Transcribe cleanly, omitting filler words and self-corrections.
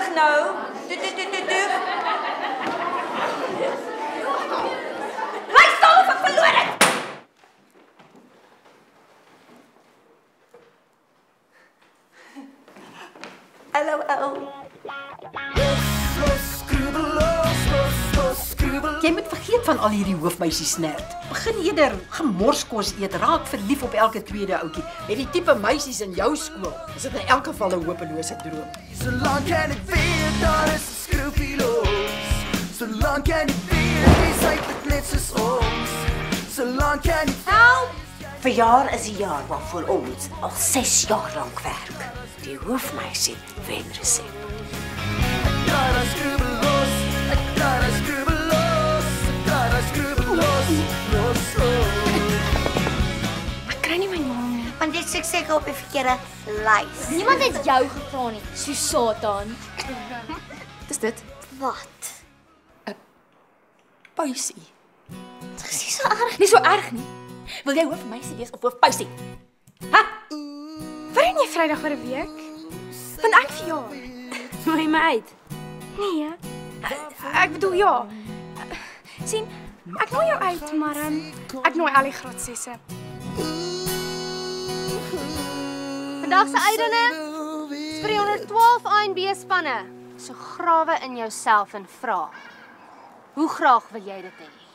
terug nou. Toe. Bly stil of ek verloor het. Hallo, ou. Jy moet vergeet van al hierdie hoofmeisies nerd. Begin eerder gemorskos eet, raak verlief op elke tweede ouetjie. Met die tipe meisies in jou skool, is dit in elk geval 'n hopelose droom. So lang kan ek weer, daar is skroefieloos. So lang kan ek weer, dis eintlik net soos ons. So lang kan ek Help! Verjaar is die jaar waarvoor ons al 6 jaar lank werk. Die hoofmeisie wen resep. daar skroebeloos, ek daar skroebeloos, ek daar skroebeloos, los. Ek kry nie my naam nie. Want jy sê seker op die verkeerde lys. Niemand het jou gevra nie, so Satan. Dis dit? Wat? Puisie. Dit is nie so erg. Nie so erg nie. Wil jy hoofmeisie wees of hoofpuisie? Waarin jy Vrydag vir 'n week? Want ek verjaar. Nooi my uit. Nee. Ek bedoel ja. Sien, ek nooi jou uit, maar ek nooi al die graad 6e. Vandag se eindene is vir die 112 A&B spanne. So grawe in jouself en vra. Hoe graag wil jy dit hê?